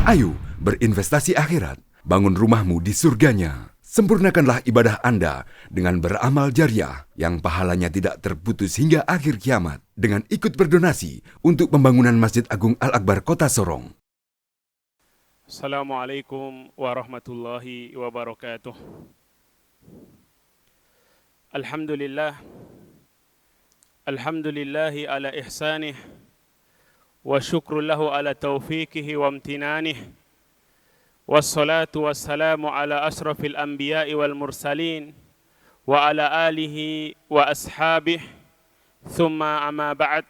Ayo berinvestasi akhirat, bangun rumahmu di surganya. Sempurnakanlah ibadah Anda dengan beramal jariah yang pahalanya tidak terputus hingga akhir kiamat dengan ikut berdonasi untuk pembangunan Masjid Agung Al-Akbar Kota Sorong. Assalamualaikum warahmatullahi wabarakatuh. Alhamdulillah. Alhamdulillahi ala ihsanih wa syukru lahu ala taufiqihi wa amtinanih. Wassalatu wassalamu ala asrafil anbiya'i wal mursalin wa ala alihi wa ashabih. Thumma amma ba'd.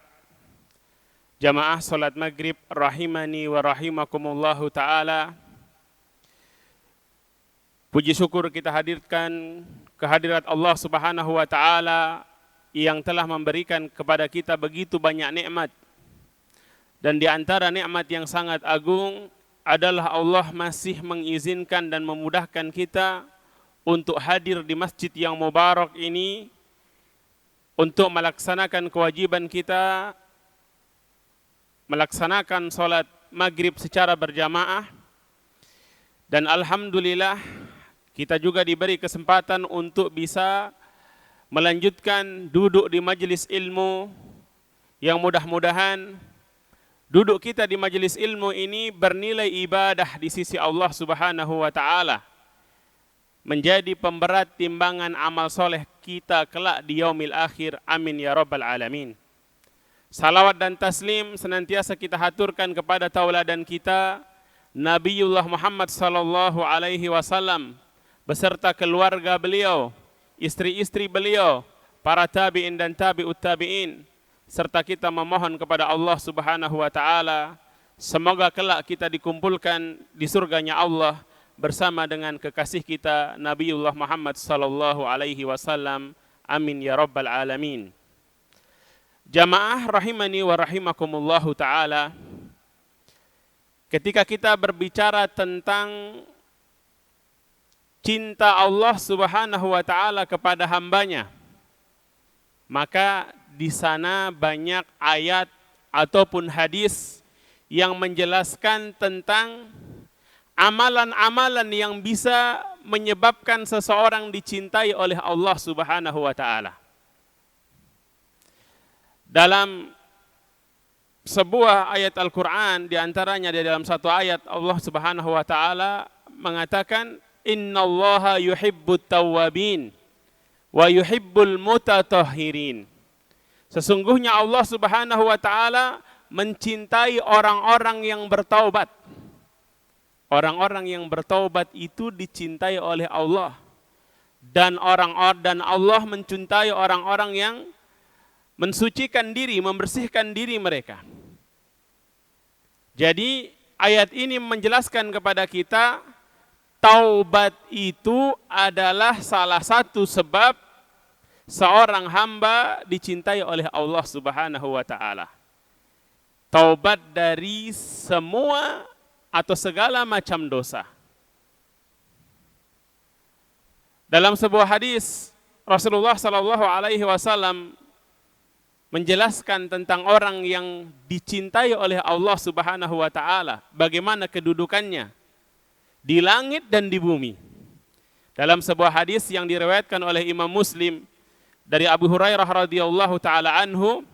Jamaah salat maghrib rahimani wa rahimakumullahu ta'ala. Puji syukur kita hadirkan kehadirat Allah subhanahu wa ta'ala yang telah memberikan kepada kita begitu banyak nikmat. Dan di antara nikmat yang sangat agung adalah Allah masih mengizinkan dan memudahkan kita untuk hadir di masjid yang mubarak ini untuk melaksanakan kewajiban kita, melaksanakan sholat maghrib secara berjamaah. Dan alhamdulillah kita juga diberi kesempatan untuk bisa melanjutkan duduk di majelis ilmu yang mudah-mudahan duduk kita di majelis ilmu ini bernilai ibadah di sisi Allah Subhanahu wa ta'ala, menjadi pemberat timbangan amal soleh kita kelak di yaumil akhir. Amin ya rabbal alamin. Salawat dan taslim senantiasa kita haturkan kepada tauladan kita Nabiullah Muhammad sallallahu alaihi wasallam beserta keluarga beliau, istri-istri beliau, para tabi'in dan tabi'ut tabi'in, serta kita memohon kepada Allah Subhanahu wa ta'ala semoga kelak kita dikumpulkan di surganya Allah bersama dengan kekasih kita Nabiullah Muhammad sallallahu alaihi wasallam. Amin ya rabbal alamin. Jamaah rahimani wa rahimakumullahu ta'ala, ketika kita berbicara tentang cinta Allah Subhanahu wa ta'ala kepada hambanya, maka di sana banyak ayat ataupun hadis yang menjelaskan tentang amalan-amalan yang bisa menyebabkan seseorang dicintai oleh Allah Subhanahu wa ta'ala. Dalam sebuah ayat Al-Quran, diantaranya di dalam satu ayat Allah Subhanahu wa ta'ala mengatakan, innallaha yuhibbut tawwabin wa yuhibbul mutatahhirin. Sesungguhnya Allah Subhanahu wa ta'ala mencintai orang-orang yang bertaubat. Orang-orang yang bertaubat itu dicintai oleh Allah. Dan Allah mencintai orang-orang yang mensucikan diri, membersihkan diri mereka. Jadi ayat ini menjelaskan kepada kita taubat itu adalah salah satu sebab seorang hamba dicintai oleh Allah Subhanahu wa ta'ala. Taubat dari semua atau segala macam dosa. Dalam sebuah hadis Rasulullah sallallahu alaihi wasallam menjelaskan tentang orang yang dicintai oleh Allah Subhanahu wa ta'ala, bagaimana kedudukannya di langit dan di bumi. Dalam sebuah hadis yang diriwayatkan oleh Imam Muslim dari Abu Hurairah radhiyallahu taala anhu,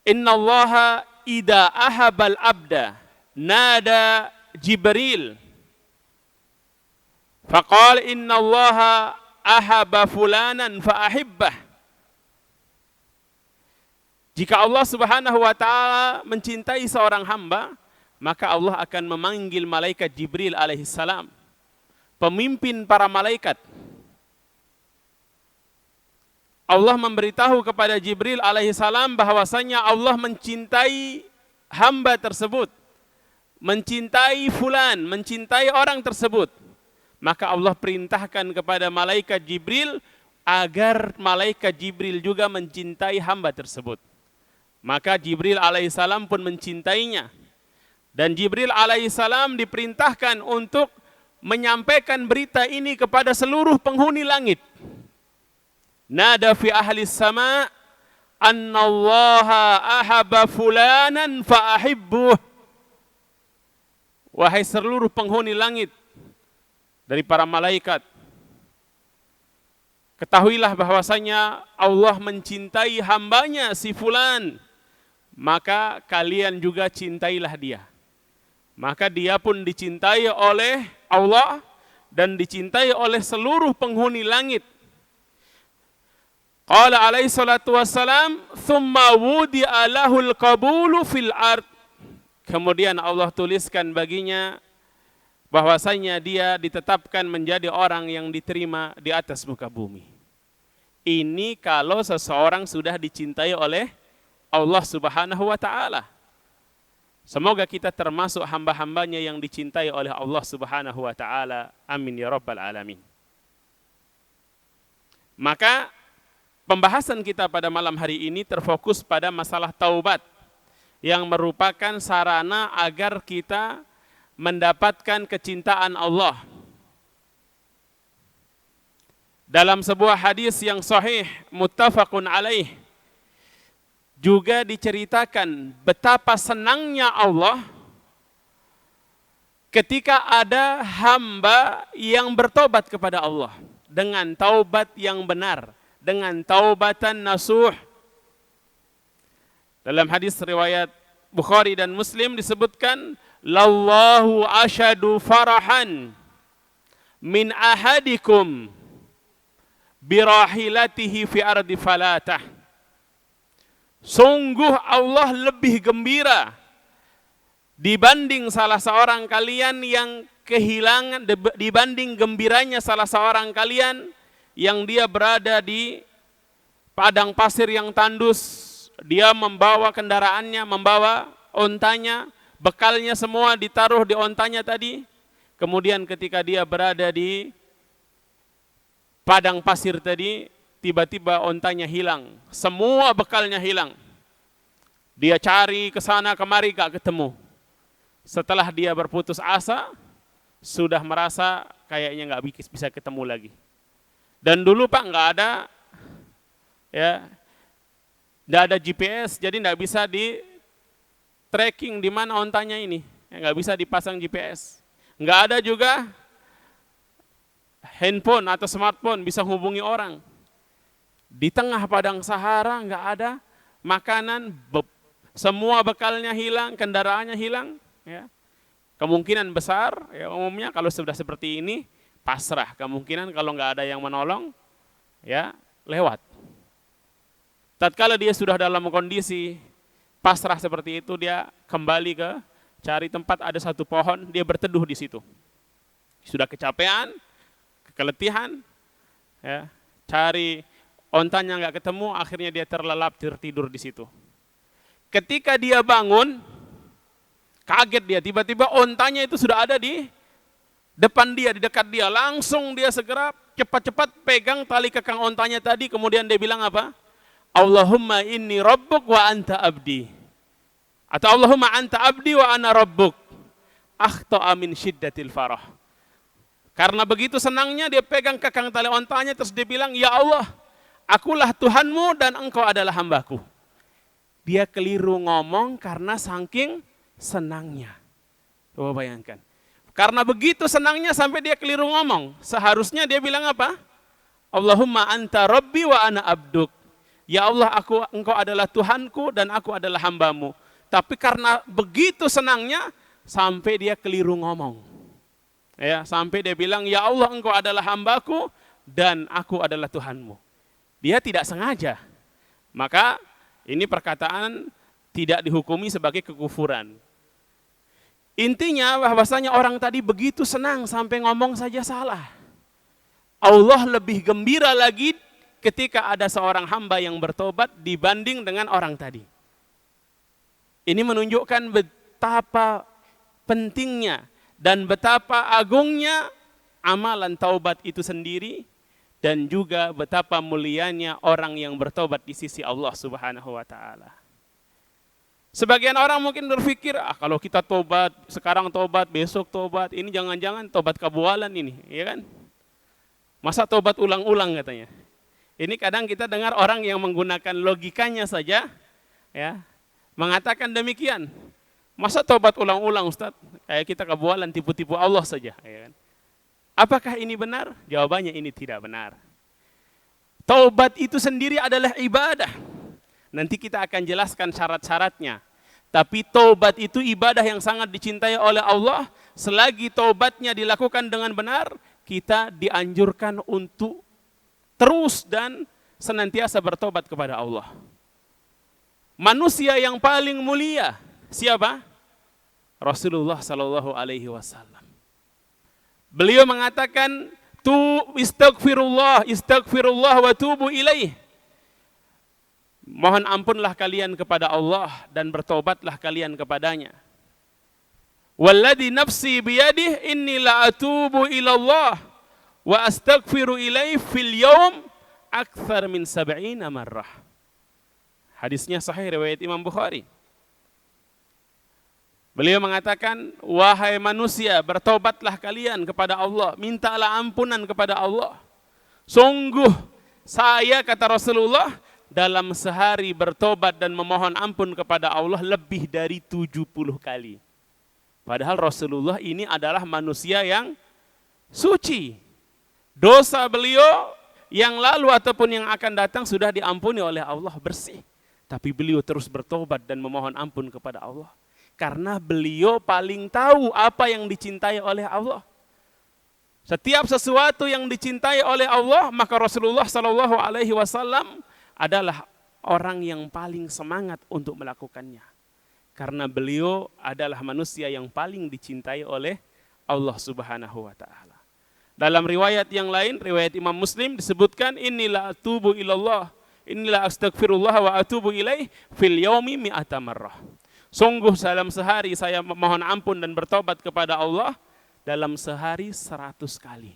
innallaha idza ahabal abda nada Jibril faqala innallaha ahaba fulanan fa ahibbah. Jika Allah Subhanahu wa ta'ala mencintai seorang hamba, maka Allah akan memanggil malaikat Jibril alaihissalam, pemimpin para malaikat. Allah memberitahu kepada Jibril alaihissalam bahwasanya Allah mencintai hamba tersebut, mencintai fulan, mencintai orang tersebut. Maka Allah perintahkan kepada malaikat Jibril agar malaikat Jibril juga mencintai hamba tersebut. Maka Jibril alaihissalam pun mencintainya. Dan Jibril alaihissalam diperintahkan untuk menyampaikan berita ini kepada seluruh penghuni langit. Nada fi ahli sama annallaha ahaba fulanan fa ahibbuh. wahai seluruh penghuni langit dari para malaikat, ketahuilah bahwasanya Allah mencintai hambanya si fulan, maka kalian juga cintailah dia. Maka dia pun dicintai oleh Allah dan dicintai oleh seluruh penghuni langit. Qala alaihi salatu wassalam, thumma wudi'a lahul qabulu fil ard. Kemudian Allah tuliskan baginya bahwasanya dia ditetapkan menjadi orang yang diterima di atas muka bumi. Ini kalau seseorang sudah dicintai oleh Allah Subhanahu wa ta'ala. Semoga kita termasuk hamba-hambanya yang dicintai oleh Allah Subhanahu wa ta'ala. Amin ya rabbal alamin. Maka pembahasan kita pada malam hari ini terfokus pada masalah taubat, yang merupakan sarana agar kita mendapatkan kecintaan Allah. Dalam sebuah hadis yang sahih muttafaqun alaih, juga diceritakan betapa senangnya Allah ketika ada hamba yang bertobat kepada Allah dengan taubat yang benar, dengan taubatan nasuh. Dalam hadis riwayat Bukhari dan Muslim disebutkan, lallahu asyadu farahan min ahadikum birahilatihi fi ardi falatah. Sungguh Allah lebih gembira dibanding salah seorang kalian yang kehilangan, dibanding gembiranya salah seorang kalian yang dia berada di padang pasir yang tandus. Dia membawa kendaraannya, membawa ontanya, bekalnya semua ditaruh di ontanya tadi. Kemudian ketika dia berada di padang pasir tadi, tiba-tiba ontanya hilang, semua bekalnya hilang. Dia cari ke sana kemari gak ketemu. Setelah dia berputus asa, sudah merasa kayaknya gak bisa ketemu lagi. Dan dulu Pak nggak ada, ya, nggak ada GPS, jadi nggak bisa di tracking di mana ontanya ini, nggak bisa dipasang GPS. Nggak ada juga handphone atau smartphone bisa hubungi orang. Di tengah padang Sahara nggak ada makanan, semua bekalnya hilang, kendaraannya hilang. Ya. Kemungkinan besar, ya, umumnya kalau sudah seperti ini pasrah. Kemungkinan kalau nggak ada yang menolong, ya lewat. Tatkala dia sudah dalam kondisi pasrah seperti itu, dia kembali ke cari tempat ada satu pohon, dia berteduh di situ. Sudah kecapean, keletihan, ya, cari ontanya nggak ketemu, akhirnya dia terlelap tertidur di situ. Ketika dia bangun, kaget dia, tiba-tiba ontanya itu sudah ada di depan dia, di dekat dia. Langsung dia segera cepat-cepat pegang tali kekang ontanya tadi, kemudian dia bilang apa? Allahumma inni rabbuk wa anta abdi. Atau Allahumma anta abdi wa ana rabbuk. Akhta'a min syiddatil farah. Karena begitu senangnya dia pegang kekang tali ontanya, terus dia bilang, ya Allah, akulah Tuhanmu dan engkau adalah hambaku. Dia keliru ngomong karena saking senangnya. Coba bayangkan. Karena begitu senangnya sampai dia keliru ngomong. Seharusnya dia bilang apa? Allahumma anta rabbi wa ana abduk. Ya Allah, engkau adalah Tuhanku dan aku adalah hambamu. Tapi karena begitu senangnya sampai dia keliru ngomong. Ya, sampai dia bilang, ya Allah, engkau adalah hambaku dan aku adalah Tuhanmu. Dia tidak sengaja. Maka ini perkataan tidak dihukumi sebagai kekufuran. Intinya bahwasanya orang tadi begitu senang sampai ngomong saja salah. Allah lebih gembira lagi ketika ada seorang hamba yang bertobat dibanding dengan orang tadi. Ini menunjukkan betapa pentingnya dan betapa agungnya amalan taubat itu sendiri, dan juga betapa mulianya orang yang bertobat di sisi Allah Subhanahu wa ta'ala. Sebagian orang mungkin berpikir, kalau kita tobat, sekarang tobat, besok tobat, ini jangan-jangan tobat kabualan ini, ya kan? Masa tobat ulang-ulang katanya. Ini kadang kita dengar orang yang menggunakan logikanya saja, ya, mengatakan demikian. Masa taubat ulang-ulang Ustaz? Kayak kita kebualan tipu-tipu Allah saja. Ya kan? Apakah ini benar? Jawabannya ini tidak benar. Taubat itu sendiri adalah ibadah. Nanti kita akan jelaskan syarat-syaratnya. Tapi taubat itu ibadah yang sangat dicintai oleh Allah. Selagi taubatnya dilakukan dengan benar, kita dianjurkan untuk terus dan senantiasa bertobat kepada Allah. Manusia yang paling mulia siapa? Rasulullah sallallahu alaihi wasallam. Beliau mengatakan, istaghfirullah wa tubu ilaih. Mohon ampunlah kalian kepada Allah dan bertobatlah kalian kepadanya. Walladzi nafsi biyadihi inni la atubu ilallah wa astaghfiru ilaihi fil yaum akthar min 70 marrah. Hadisnya sahih riwayat Imam Bukhari. Beliau mengatakan, wahai manusia, bertobatlah kalian kepada Allah, mintalah ampunan kepada Allah. Sungguh saya, kata Rasulullah, dalam sehari bertobat dan memohon ampun kepada Allah lebih dari 70 kali. Padahal Rasulullah ini adalah manusia yang suci. Dosa beliau yang lalu ataupun yang akan datang sudah diampuni oleh Allah, bersih. Tapi beliau terus bertobat dan memohon ampun kepada Allah. Karena beliau paling tahu apa yang dicintai oleh Allah. Setiap sesuatu yang dicintai oleh Allah, maka Rasulullah Shallallahu Alaihi Wasallam adalah orang yang paling semangat untuk melakukannya. Karena beliau adalah manusia yang paling dicintai oleh Allah Subhanahu Wa Taala. Dalam riwayat yang lain, riwayat Imam Muslim disebutkan, inilah atubu ilallah, inilah astaghfirullah wa atubu ilaih fil yaumi mi'ata marrah. Sungguh dalam sehari saya mohon ampun dan bertobat kepada Allah dalam sehari 100 kali.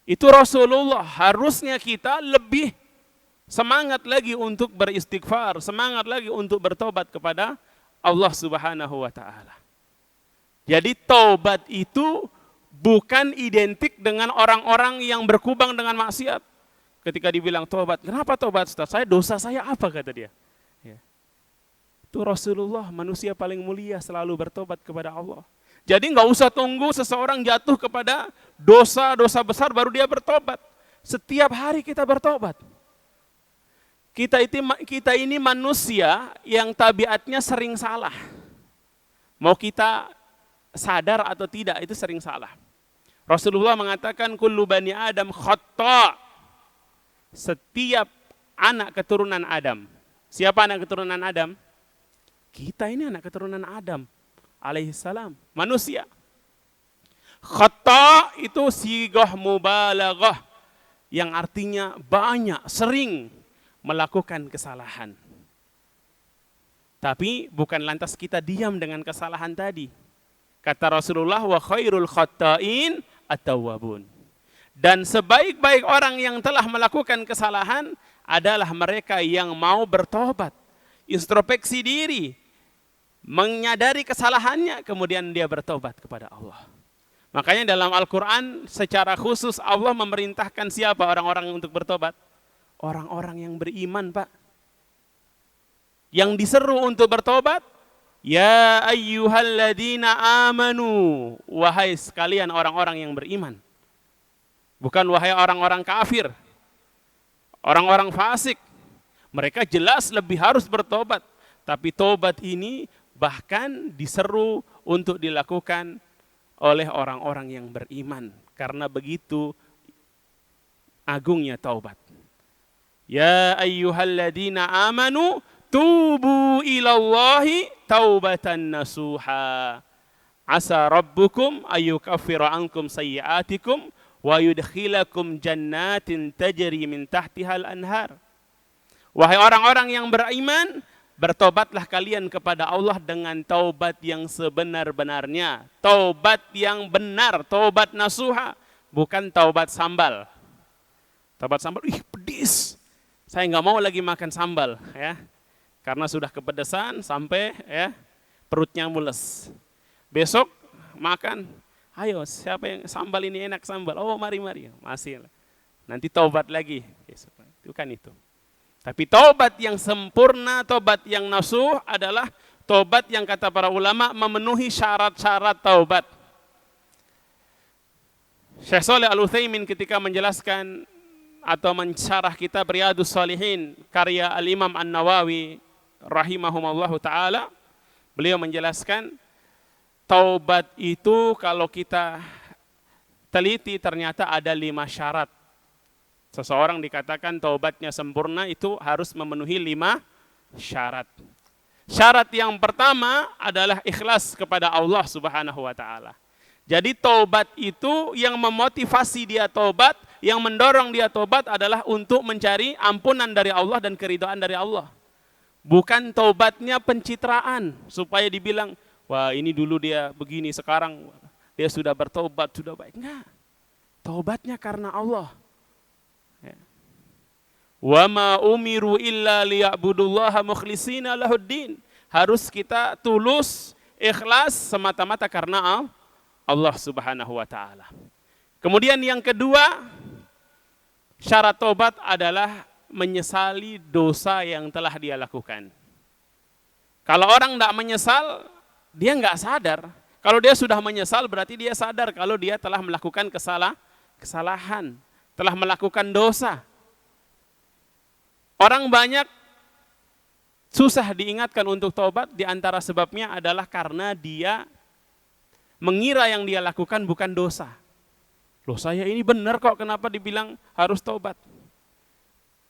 Itu Rasulullah, harusnya kita lebih semangat lagi untuk beristighfar, semangat lagi untuk bertobat kepada Allah Subhanahu wa Ta'ala. Jadi taubat itu bukan identik dengan orang-orang yang berkubang dengan maksiat. Ketika dibilang taubat, kenapa taubat Ustaz? Dosa saya apa, kata dia. Itu Rasulullah, manusia paling mulia, selalu bertobat kepada Allah. Jadi nggak usah tunggu seseorang jatuh kepada dosa-dosa besar baru dia bertobat. Setiap hari kita bertobat. Kita ini manusia yang tabiatnya sering salah. Mau kita sadar atau tidak, itu sering salah. Rasulullah mengatakan, kullu bani Adam khata'. Setiap anak keturunan Adam. Siapa anak keturunan Adam? Kita ini anak keturunan Adam alaihissalam, manusia. Khata itu sigah mubalaghah, yang artinya banyak, sering melakukan kesalahan. Tapi bukan lantas kita diam dengan kesalahan tadi. Kata Rasulullah, wa khairul khata'in at-tawwabun. Dan sebaik-baik orang yang telah melakukan kesalahan adalah mereka yang mau bertobat, introspeksi diri, menyadari kesalahannya, kemudian dia bertobat kepada Allah. Makanya dalam Al-Quran secara khusus Allah memerintahkan siapa orang-orang untuk bertobat? Orang-orang yang beriman, Pak. Yang diseru untuk bertobat, ya ayyuhalladzina amanu, wahai sekalian orang-orang yang beriman. Bukan wahai orang-orang kafir, orang-orang fasik. Mereka jelas lebih harus bertobat. Tapi tobat ini bahkan diseru untuk dilakukan oleh orang-orang yang beriman. Karena begitu agungnya taubat. Ya ayyuhalladzina amanu tubu ilallahi taubatan nasuha. Asa rabbukum ayyukaffira ankum sayyiatikum wa yudkhilakum jannatin tajri min tahtihal anhar. Wahai orang-orang yang beriman, bertobatlah kalian kepada Allah dengan taubat yang sebenar-benarnya. Taubat yang benar, taubat nasuha. Bukan taubat sambal. Taubat sambal, pedis. Saya nggak mau lagi makan sambal. Ya. Karena sudah kepedesan sampai perutnya mules. Besok makan, ayo siapa yang sambal ini enak sambal. Oh mari, masih. Nanti taubat lagi. Itu kan itu. Tapi taubat yang sempurna, taubat yang nasuh adalah Taubat yang kata para ulama memenuhi syarat-syarat taubat. Syekh Shalih Al-Utsaimin ketika menjelaskan atau mensyarah kitab Riyadhus Shalihin karya Al-Imam An-Nawawi rahimahumullahu taala, beliau menjelaskan taubat itu kalau kita teliti ternyata ada 5 syarat. Seseorang dikatakan taubatnya sempurna itu harus memenuhi 5 syarat. Syarat yang pertama adalah ikhlas kepada Allah Subhanahu wa taala. Jadi taubat itu yang memotivasi dia taubat, yang mendorong dia taubat adalah untuk mencari ampunan dari Allah dan keridhaan dari Allah. Bukan taubatnya pencitraan supaya dibilang, wah ini dulu dia begini, sekarang dia sudah bertaubat, sudah baik. Enggak. Taubatnya karena Allah. Wa ma umiru illa liya'budullaha mukhlishina lahuddin. Harus kita tulus, ikhlas semata-mata karena Allah Subhanahu wa taala. Kemudian yang kedua, syarat taubat adalah menyesali dosa yang telah dia lakukan. Kalau orang tidak menyesal, dia nggak sadar. Kalau dia sudah menyesal berarti dia sadar kalau dia telah melakukan kesalahan, telah melakukan dosa. Orang banyak susah diingatkan untuk taubat, di antara sebabnya adalah karena dia mengira yang dia lakukan bukan dosa. Loh saya ini benar kok, kenapa dibilang harus taubat?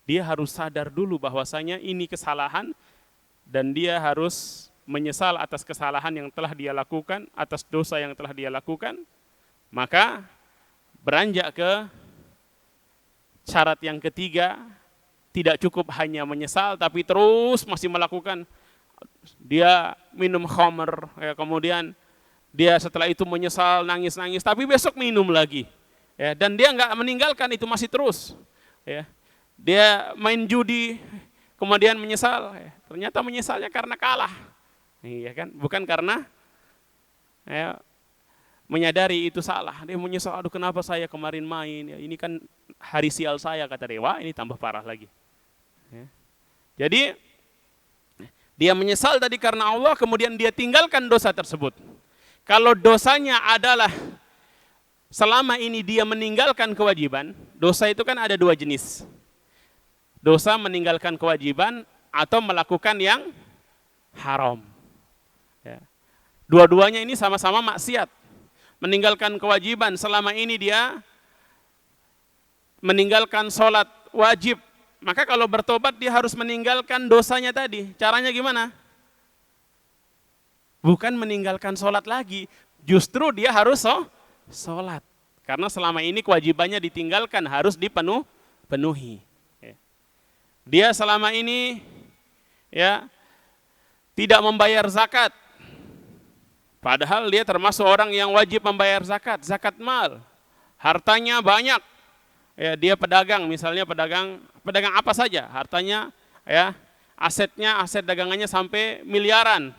Dia harus sadar dulu bahwasanya ini kesalahan dan dia harus menyesal atas kesalahan yang telah dia lakukan, atas dosa yang telah dia lakukan. Maka beranjak ke syarat yang ketiga, tidak cukup hanya menyesal tapi terus masih melakukan. Dia minum khamr, ya, kemudian dia setelah itu menyesal, nangis-nangis, tapi besok minum lagi. Ya, dan dia nggak meninggalkan itu, masih terus. Ya. Dia main judi, kemudian menyesal. Ya. Ternyata menyesalnya karena kalah. Iya kan? Bukan karena ya, menyadari itu salah. Dia menyesal, aduh kenapa saya kemarin main. Ya, ini kan hari sial saya, kata dewa, ini tambah parah lagi. Ya. Jadi dia menyesal tadi karena Allah, kemudian dia tinggalkan dosa tersebut. Kalau dosanya adalah selama ini dia meninggalkan kewajiban, dosa itu kan ada 2 jenis. Dosa meninggalkan kewajiban atau melakukan yang haram. Ya. Dua-duanya ini sama-sama maksiat. Meninggalkan kewajiban, selama ini dia meninggalkan sholat wajib. Maka kalau bertobat dia harus meninggalkan dosanya tadi. Caranya gimana? Bukan meninggalkan sholat lagi, justru dia harus sholat. Karena selama ini kewajibannya ditinggalkan, harus dipenuhi. Dia selama ini ya tidak membayar zakat. Padahal dia termasuk orang yang wajib membayar zakat, zakat mal. Hartanya banyak. Ya, dia pedagang, misalnya pedagang apa saja, hartanya ya, aset dagangannya sampai miliaran.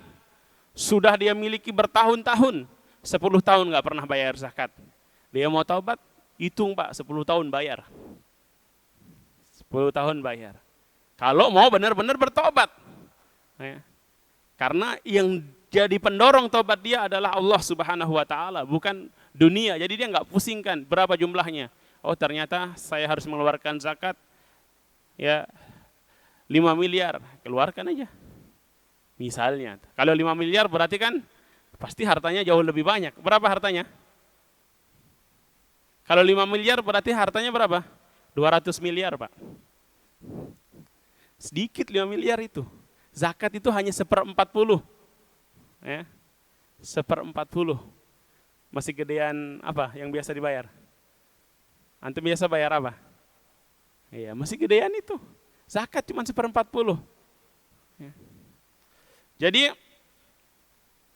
Sudah dia miliki bertahun-tahun, 10 tahun nggak pernah bayar zakat. Dia mau taubat, hitung Pak, 10 tahun bayar. 10 tahun bayar. Kalau mau benar-benar bertobat. Ya. Karena yang jadi pendorong tobat dia adalah Allah Subhanahu wa taala, bukan dunia. Jadi dia nggak pusingkan berapa jumlahnya. Oh ternyata saya harus mengeluarkan zakat ya 5 miliar, keluarkan aja. Misalnya, kalau 5 miliar berarti kan pasti hartanya jauh lebih banyak. Berapa hartanya? Kalau 5 miliar berarti hartanya berapa? 200 miliar Pak. Sedikit 5 miliar itu. Zakat itu hanya 1/40. Ya, 1/40. Masih gedean apa yang biasa dibayar? Antum biasa bayar apa? Iya, masih gedean itu. Zakat cuma 1/40. Ya. Jadi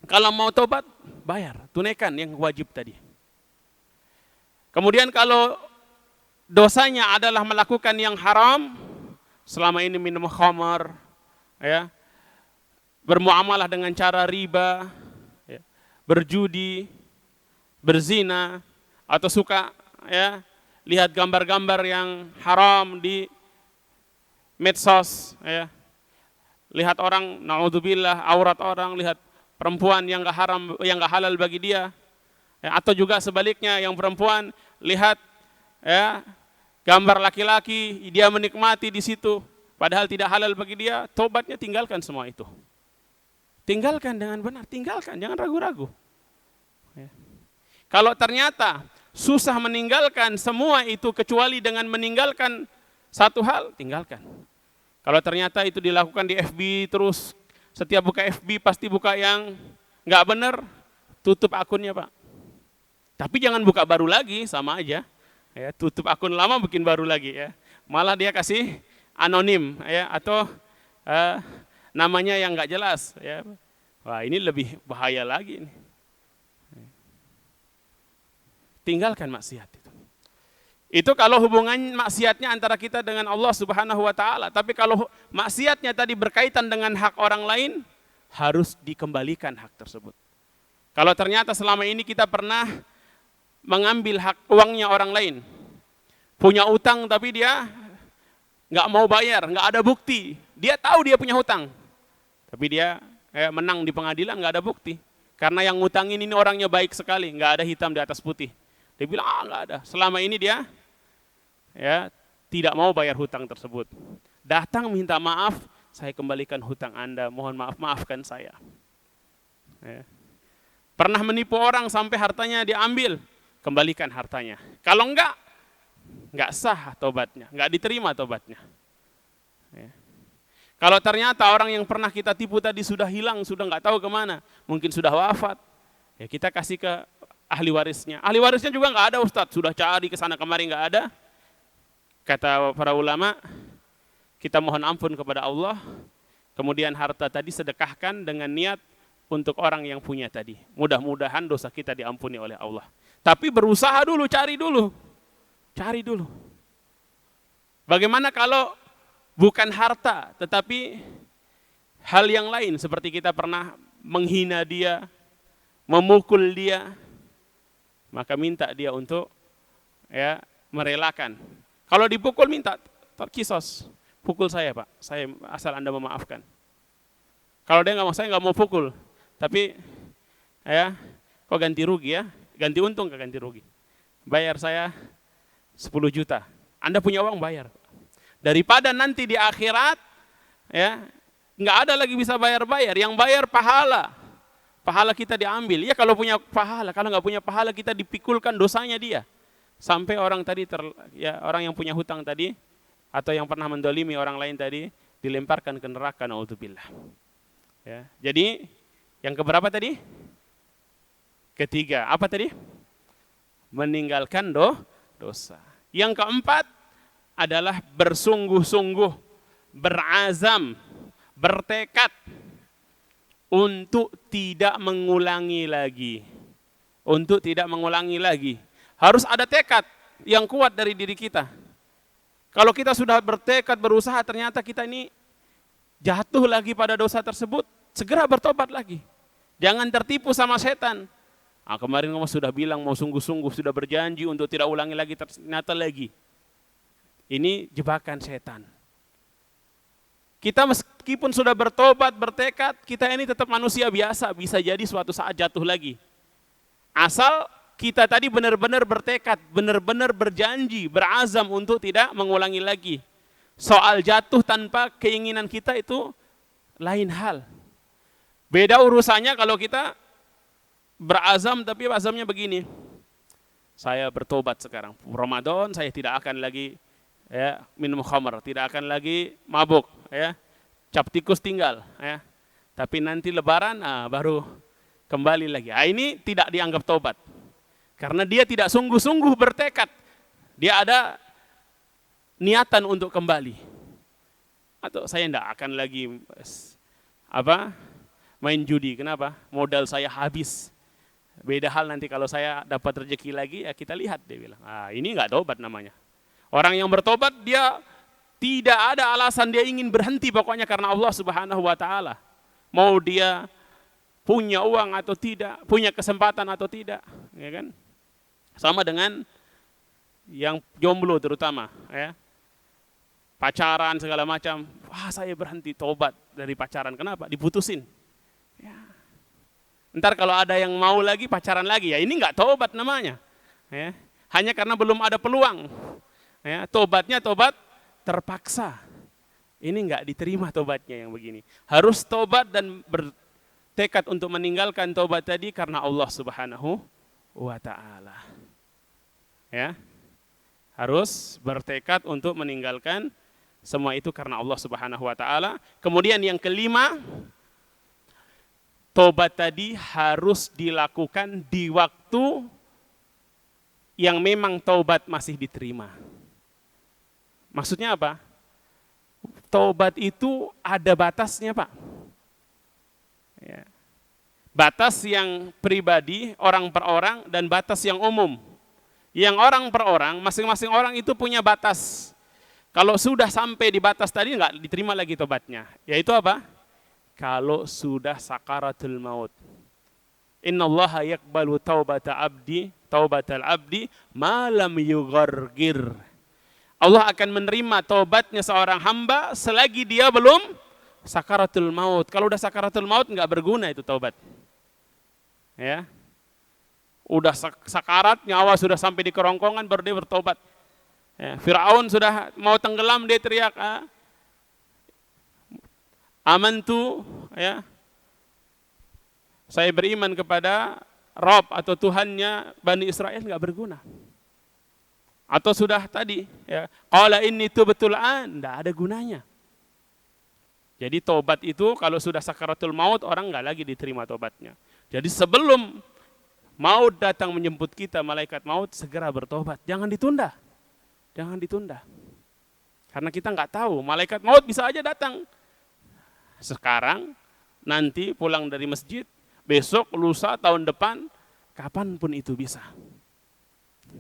kalau mau tobat, bayar, tunaikan yang wajib tadi. Kemudian kalau dosanya adalah melakukan yang haram, selama ini minum khamar, ya, bermuamalah dengan cara riba, ya, berjudi, berzina, atau suka ya lihat gambar-gambar yang haram di medsos, ya, lihat orang, naudzubillah, aurat orang, lihat perempuan yang nggak haram, yang nggak halal bagi dia, ya, atau juga sebaliknya yang perempuan lihat ya gambar laki-laki, dia menikmati di situ, padahal tidak halal bagi dia, tobatnya tinggalkan semua itu. Tinggalkan dengan benar, tinggalkan, jangan ragu-ragu. Ya. Kalau ternyata susah meninggalkan semua itu kecuali dengan meninggalkan satu hal, tinggalkan. Kalau ternyata itu dilakukan di FB terus, setiap buka FB pasti buka yang nggak benar, tutup akunnya Pak. Tapi jangan buka baru lagi, sama aja. Ya, tutup akun lama bikin baru lagi ya. Malah dia kasih anonim ya, atau namanya yang nggak jelas ya. Wah, ini lebih bahaya lagi nih. Tinggalkan maksiat itu. Itu kalau hubungan maksiatnya antara kita dengan Allah Subhanahu wa taala. Tapi kalau maksiatnya tadi berkaitan dengan hak orang lain, harus dikembalikan hak tersebut. Kalau ternyata selama ini kita pernah mengambil hak uangnya orang lain, punya utang tapi dia nggak mau bayar, nggak ada bukti. Dia tahu dia punya hutang, tapi dia menang di pengadilan nggak ada bukti. Karena yang ngutangin ini orangnya baik sekali, nggak ada hitam di atas putih. Dia bilang nggak ada. Selama ini dia tidak mau bayar hutang tersebut. Datang minta maaf, saya kembalikan hutang Anda, mohon maaf, maafkan saya. Ya. Pernah menipu orang sampai hartanya diambil, kembalikan hartanya. Kalau enggak sah tobatnya, enggak diterima tobatnya. Ya. Kalau ternyata orang yang pernah kita tipu tadi sudah hilang, sudah enggak tahu kemana, mungkin sudah wafat, ya kita kasih ke ahli warisnya. Ahli warisnya juga enggak ada Ustadz, sudah cari ke sana kemari enggak ada. Kata para ulama, kita mohon ampun kepada Allah, kemudian harta tadi sedekahkan dengan niat untuk orang yang punya tadi. Mudah-mudahan dosa kita diampuni oleh Allah. Tapi berusaha dulu, cari dulu. Cari dulu. Bagaimana kalau bukan harta, tetapi hal yang lain, seperti kita pernah menghina dia, memukul dia, maka minta dia untuk merelakan. Kalau dipukul minta kisos, pukul saya Pak, saya asal Anda memaafkan. Kalau dia nggak mau, saya nggak mau pukul, tapi kok ganti rugi ya, ganti untung ke ganti rugi. Bayar saya 10 juta, Anda punya uang bayar. Daripada nanti di akhirat nggak ada lagi bisa bayar-bayar, yang bayar pahala kita diambil. Ya kalau punya pahala, kalau nggak punya pahala kita dipikulkan dosanya dia. Sampai orang tadi, orang yang punya hutang tadi, atau yang pernah mendolimi orang lain tadi, dilemparkan ke neraka, naudzubillah. Ya, jadi yang keberapa tadi? Ketiga, apa tadi? Meninggalkan dosa. Yang keempat adalah bersungguh-sungguh, berazam, bertekad untuk tidak mengulangi lagi. Untuk tidak mengulangi lagi. Harus ada tekad yang kuat dari diri kita. Kalau kita sudah bertekad, berusaha, ternyata kita ini jatuh lagi pada dosa tersebut, segera bertobat lagi. Jangan tertipu sama setan. Kemarin kamu sudah bilang mau sungguh-sungguh, sudah berjanji untuk tidak ulangi lagi, ternyata lagi. Ini jebakan setan. Kita meskipun sudah bertobat, bertekad, kita ini tetap manusia biasa, bisa jadi suatu saat jatuh lagi. Asal kita tadi benar-benar bertekad, benar-benar berjanji, berazam untuk tidak mengulangi lagi. Soal jatuh tanpa keinginan kita itu lain hal. Beda urusannya kalau kita berazam tapi azamnya begini. Saya bertobat sekarang. Ramadan saya tidak akan lagi minum khamar, tidak akan lagi mabuk, cap tikus tinggal, Tapi nanti lebaran baru kembali lagi. Ini tidak dianggap tobat. Karena dia tidak sungguh-sungguh bertekad. Dia ada niatan untuk kembali. Atau saya tidak akan lagi main judi. Kenapa? Modal saya habis. Beda hal nanti kalau saya dapat rezeki lagi, ya kita lihat, dia bilang. Ini enggak tobat namanya. Orang yang bertobat, dia tidak ada alasan dia ingin berhenti pokoknya karena Allah Subhanahu wa taala. Mau dia punya uang atau tidak, punya kesempatan atau tidak, ya kan? Sama dengan yang jomblo terutama, pacaran segala macam, saya berhenti tobat dari pacaran. Kenapa? Diputusin. Ya. Ntar kalau ada yang mau lagi pacaran lagi, ya ini nggak tobat namanya. Ya. Hanya karena belum ada peluang. Ya. Tobatnya tobat terpaksa. Ini nggak diterima tobatnya yang begini. Harus tobat dan bertekad untuk meninggalkan tobat tadi karena Allah Subhanahu wa Ta'ala. Ya. Harus bertekad untuk meninggalkan semua itu karena Allah Subhanahu wa Ta'ala. Kemudian yang kelima, tobat tadi harus dilakukan di waktu yang memang tobat masih diterima. Maksudnya apa? Tobat itu ada batasnya, Pak. Ya. Batas yang pribadi, orang per orang, dan batas yang umum. Yang orang per orang, masing-masing orang itu punya batas. Kalau sudah sampai di batas tadi, nggak diterima lagi tobatnya. Yaitu apa? Kalau sudah sakaratul maut. Innallaha yaqbalu taubatal abdi malam yughargir. Allah akan menerima taubatnya seorang hamba selagi dia belum sakaratul maut. Kalau udah sakaratul maut nggak berguna itu taubat. Ya. Udah sakarat, nyawa sudah sampai di kerongkongan baru dia bertobat. Ya, Fir'aun sudah mau tenggelam, dia teriak, amantu, ya, saya beriman kepada Rob atau Tuhannya Bani Israel, nggak berguna. Atau sudah tadi, ya, qala inni tubtu al'an, nggak ada gunanya. Jadi tobat itu kalau sudah sakaratul maut, orang nggak lagi diterima tobatnya. Jadi sebelum maut datang menjemput kita, malaikat maut, segera bertobat, jangan ditunda. Jangan ditunda. Karena kita nggak tahu, malaikat maut bisa aja datang sekarang, nanti pulang dari masjid, besok, lusa, tahun depan, kapanpun itu bisa.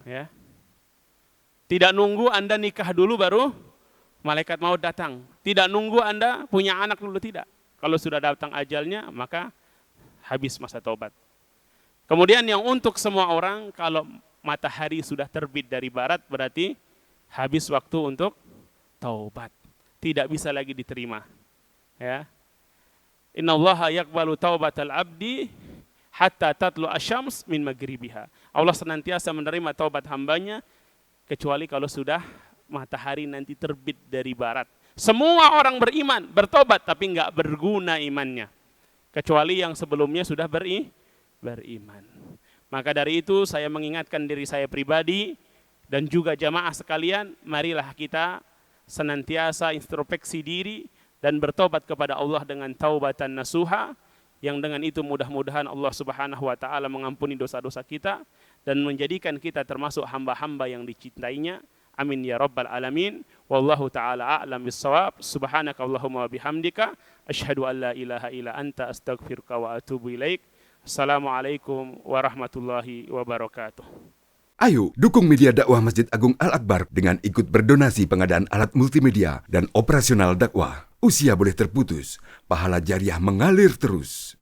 Ya. Tidak nunggu Anda nikah dulu baru malaikat maut datang. Tidak nunggu Anda punya anak dulu, tidak. Kalau sudah datang ajalnya, maka habis masa taubat. Kemudian yang untuk semua orang, kalau matahari sudah terbit dari barat, berarti habis waktu untuk taubat. Tidak bisa lagi diterima. Ya. Innallaha yaqbalu taubatal abdi hatta tatlu asyams min maghribiha. Allah senantiasa menerima taubat hambanya kecuali kalau sudah matahari nanti terbit dari barat. Semua orang beriman, bertobat, tapi enggak berguna imannya. Kecuali yang sebelumnya sudah beriman. Maka dari itu saya mengingatkan diri saya pribadi, dan juga jamaah sekalian, marilah kita senantiasa introspeksi diri dan bertobat kepada Allah dengan taubatan nasuha, yang dengan itu mudah-mudahan Allah Subhanahu wa Ta'ala mengampuni dosa-dosa kita dan menjadikan kita termasuk hamba-hamba yang dicintainya. Amin ya rabbal alamin. Wallahu ta'ala a'lam bissawab. Subhanakallahumma wa bihamdika asyhadu an la ilaha illa anta astaghfiruka wa atubu ilaik. Assalamualaikum warahmatullahi wabarakatuh. Ayo, dukung media dakwah Masjid Agung Al-Akbar dengan ikut berdonasi pengadaan alat multimedia dan operasional dakwah. Usia boleh terputus, pahala jariah mengalir terus.